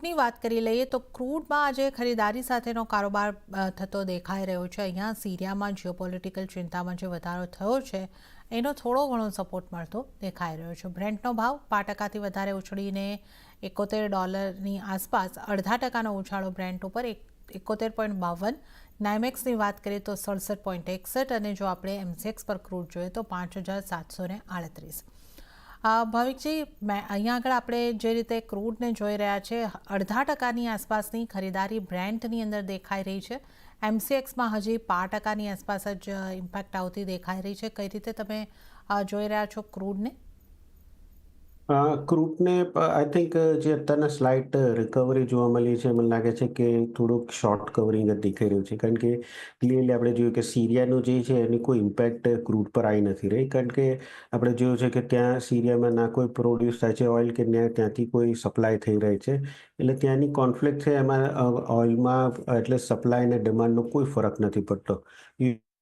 ક્રૂડની વાત કરી લઈએ તો ક્રૂડમાં આજે ખરીદારી સાથેનો કારોબાર થતો દેખાઈ રહ્યો છે. અહીંયા સિરિયામાં જીઓપોલિટિકલ ચિંતામાં જે વધારો થયો છે એનો થોડો ઘણો સપોર્ટ મળતો દેખાઈ રહ્યો છે. બ્રેન્ટનો ભાવ 5%થી વધારે ઉછળીને $71 આસપાસ, 0.5% ઉછાળો બ્રેન્ટ ઉપર 71.52. નાઇમેક્સની વાત કરીએ તો 67.61 અને જો આપણે એમસીએક્સ પર ક્રૂડ જોઈએ તો 5,738. ભાવિકજી, અહીંયા આગળ આપણે જે રીતે ક્રૂડને જોઈ રહ્યા છે, 0.5%ની આસપાસની ખરીદારી બ્રેન્ટની અંદર દેખાઈ રહી છે. એમસીએક્સમાં હજી 5%ની આસપાસ જ ઇમ્પેક્ટ આવતી દેખાઈ રહી છે. કઈ રીતે તમે જોઈ રહ્યા છો ક્રૂડને? ક્રૂડને આઈ થિંક જે અત્યારના સ્લાઇટ રિકવરી જોવા મળી છે, મને લાગે છે કે થોડુંક શોર્ટ કવરિંગ જ દેખાઈ રહ્યું છે. કારણ કે ક્લિયરલી આપણે જોયું કે સિરિયાનું જે છે એની કોઈ ઇમ્પેક્ટ ક્રૂડ પર આવી નથી રહી. કારણ કે આપણે જોયું છે કે ત્યાં સિરિયામાં ના કોઈ પ્રોડ્યુસ થાય છે ઓઇલ, કે ત્યાંથી કોઈ સપ્લાય થઈ રહી છે. એટલે ત્યાંની કોન્ફ્લિક્ટ છે એમાં ઓઇલમાં એટલે સપ્લાય અને ડિમાન્ડનો કોઈ ફરક નથી પડતો.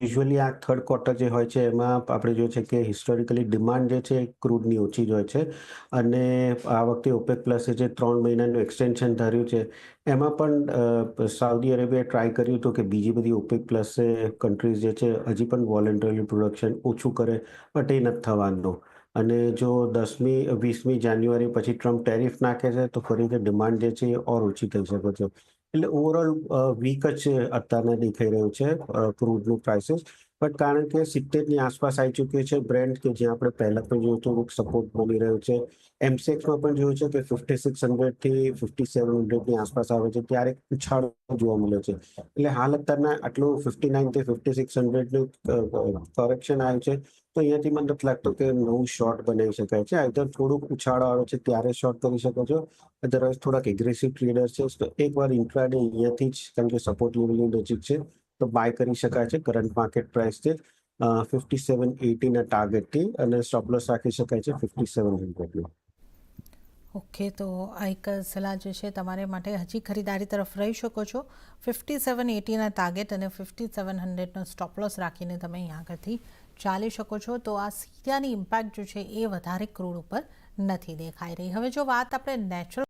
યુઝ્યુઅલી આ થર્ડ ક્વાર્ટર જે હોય છે એમાં આપણે જોઈએ છે કે હિસ્ટોરિકલી ડિમાન્ડ જે છે ક્રૂડની ઓછી જ હોય છે. અને આ વખતે ઓપેક પ્લસે જે 3 મહિનાનું એક્સટેન્શન ધાર્યું છે એમાં પણ સાઉદી અરેબિયાએ ટ્રાય કર્યું હતું કે બીજી બધી ઓપેક પ્લસ કન્ટ્રીઝ જે છે હજી પણ વોલેન્ટરી પ્રોડક્શન ઓછું કરે, બટ એ નથી થવાનું. અને જો 20મી જાન્યુઆરી પછી ટ્રમ્પ ટેરિફ નાખે છે તો ફરીથી ડિમાન્ડ જે છે એ ઓર ઓછી થઈ શકે છે. એટલે ઓવરઓલ વીક જ અત્યારના દેખાઈ રહ્યું છે ક્રૂડનું પ્રાઇસીસ. બટ કારણ કે 70ની આસપાસ આવી ચૂક્યું છે બ્રેન્ટ, કે જ્યાં આપણે પહેલાં પણ જોયું હતું સપોર્ટ મળી રહ્યો છે. એમસીએક્સમાં પણ જોયું છે કે 5600થી 5700ની આસપાસ આવે છે, ત્યારે ઉછાળો જોવા મળ્યો છે. એટલે હાલ અત્યારના આટલું 59થી 5600નું કરેક્શન આવ્યું છે. તો અહીંયાથી મને નથી લાગતું કે નવું શોર્ટ બનાવી શકાય છે. આઈધર થોડુંક ઉછાળો આવે છે ત્યારે શોર્ટ કરી શકો છો, અધરવાઇઝ થોડાક એગ્રેસિવ ટ્રેડર છે તો એકવાર ઇન્ટ્રાડે અહીંયાથી જ, કારણ કે સપોર્ટ લેવલની નજીક છે, તો બાય કરી શકાય છે. કરંટ માર્કેટ પ્રાઇસ છે 5780ના ટાર્ગેટથી, અને સ્ટોપ લોસ રાખી શકાય છે 5700નો. ઓકે, તો આ એક સલાહ જે છે તમારે માટે, હજી ખરીદારી તરફ રહી શકો છો. 5780ના ટાર્ગેટ અને 5700નો સ્ટોપ લોસ રાખીને તમે અહીંયા આગળથી ચાલી શકો છો. તો આ સિરિયાની ઇમ્પેક્ટ જે છે એ વધારે ક્રૂડ ઉપર નથી દેખાઈ રહી. હવે જો વાત આપણે નેચરલ